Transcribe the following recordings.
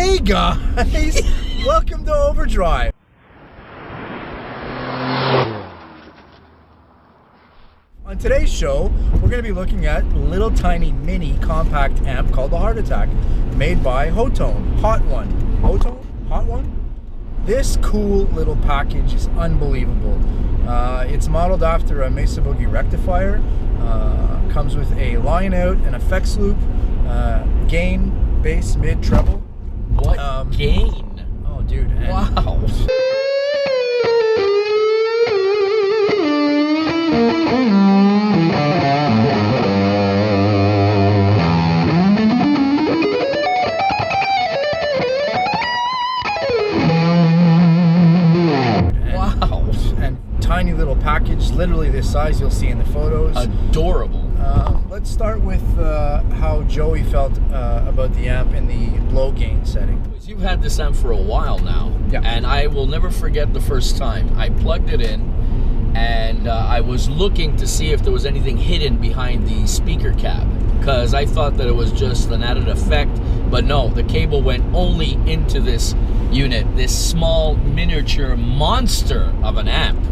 Hey guys, welcome to Overdrive. On today's show, we're going to be looking at little tiny mini compact amp called the Heart Attack, made by Hotone. Hot One. Hotone? Hot One? This cool little package is unbelievable. It's modeled after a Mesa Rectifier. Comes with a line out, an effects loop, gain, bass, mid, treble. What gain? Oh, dude. Wow. Tiny little package, literally this size, you'll see in the photos. Adorable. Let's start with how Joey felt about the amp in the low gain setting. You've had this amp for a while now, yeah. And I will never forget the first time. I plugged it in, and I was looking to see if there was anything hidden behind the speaker cap, because I thought that it was just an added effect, but no, the cable went only into this unit, this small miniature monster of an amp.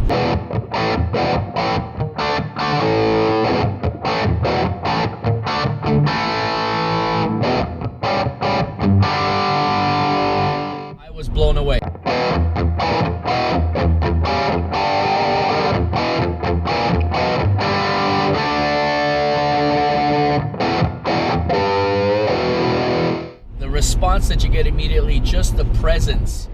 I was blown away. The response that you get immediately, just the presence.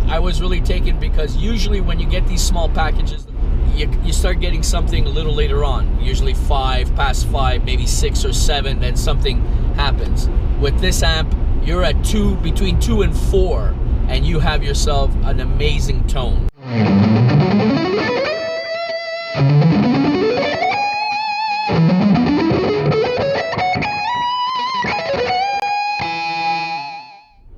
I was really taken, because usually when you get these small packages, you start getting something a little later on, usually 5, past 5, maybe 6 or 7, then something happens. With this amp, you're at 2, between 2 and 4, and you have yourself an amazing tone.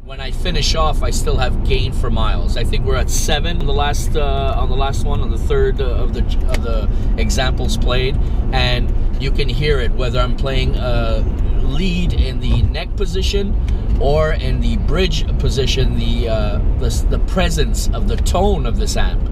When I finish off, I still have gain for miles. I think we're at 7 on the last one, on the third of the examples played, and you can hear it whether I'm playing lead in the neck position or in the bridge position. The presence of the tone of this amp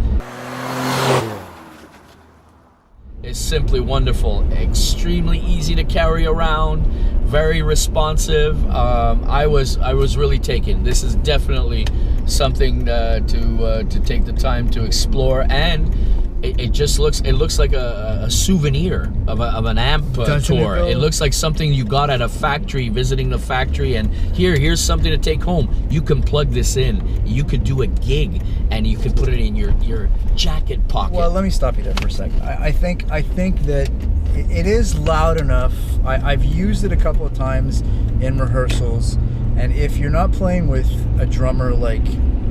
is simply wonderful. Extremely easy to carry around, very responsive. I was really taken. This is definitely something to take the time to explore, and it looks like a souvenir of an amp tour. It looks like something you got at a factory, visiting the factory, and here's something to take home. You can plug this in, you could do a gig, and you can put it in your jacket pocket. Well, let me stop you there for a second. I think that it is loud enough. I've used it a couple of times in rehearsals, and if you're not playing with a drummer like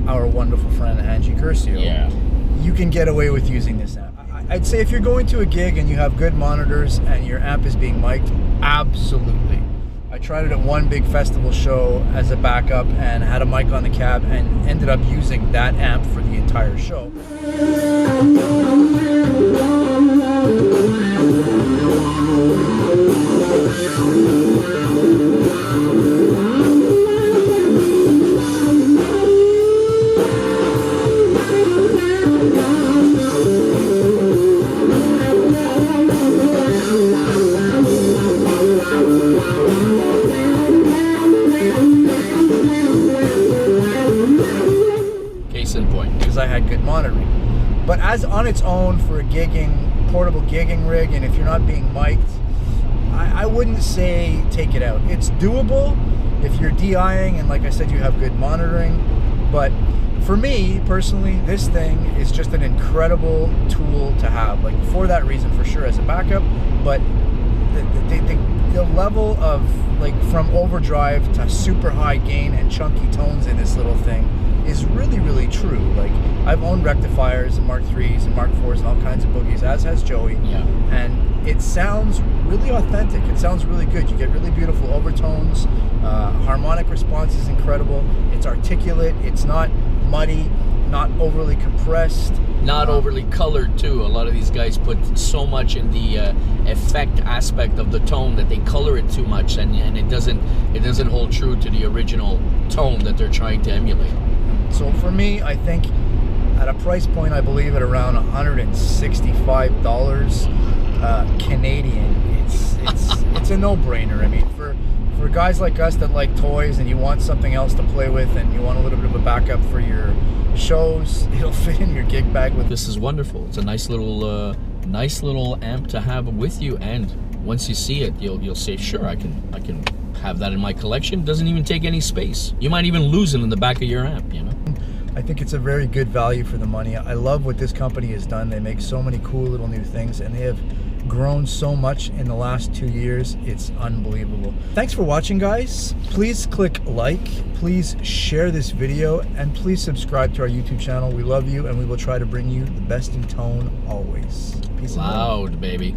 our wonderful friend Angie Curcio, yeah, you can get away with using this amp. I'd say if you're going to a gig and you have good monitors and your amp is being mic'd, absolutely. I tried it at one big festival show as a backup and had a mic on the cab and ended up using that amp for the entire show. I had good monitoring, but as on its own for a portable gigging rig, and if you're not being mic'd, I wouldn't say take it out. It's doable if you're DIing and, like I said, you have good monitoring. But for me personally, this thing is just an incredible tool to have, like for that reason, for sure, as a backup. But the level of, like, from overdrive to super high gain and chunky tones in this little thing is really, really true. Like, I've owned rectifiers and Mark IIIs and Mark IVs and all kinds of boogies, as has Joey. Yeah. And it sounds really authentic. It sounds really good. You get really beautiful overtones. Harmonic response is incredible. It's articulate. It's not muddy. not overly compressed, not overly colored too. A lot of these guys put so much in the effect aspect of the tone that they color it too much, and it doesn't hold true to the original tone that they're trying to emulate. So for me, I think at a price point, I believe at around $165 Canadian, it's a no-brainer. I mean, for guys like us that like toys and you want something else to play with and you want a little bit of a backup for your shows, it'll fit in your gig bag. This is wonderful. It's a nice little amp to have with you, and once you see it, you'll say, sure, I can have that in my collection. Doesn't even take any space. You might even lose it in the back of your amp, you know. I think it's a very good value for the money. I love what this company has done. They make so many cool little new things, and they have grown so much in the last 2 years. It's unbelievable. Thanks for watching, guys. Please click like, please share this video, and please subscribe to our YouTube channel. We love you, and we will try to bring you the best in tone always. Peace and love. Loud, baby.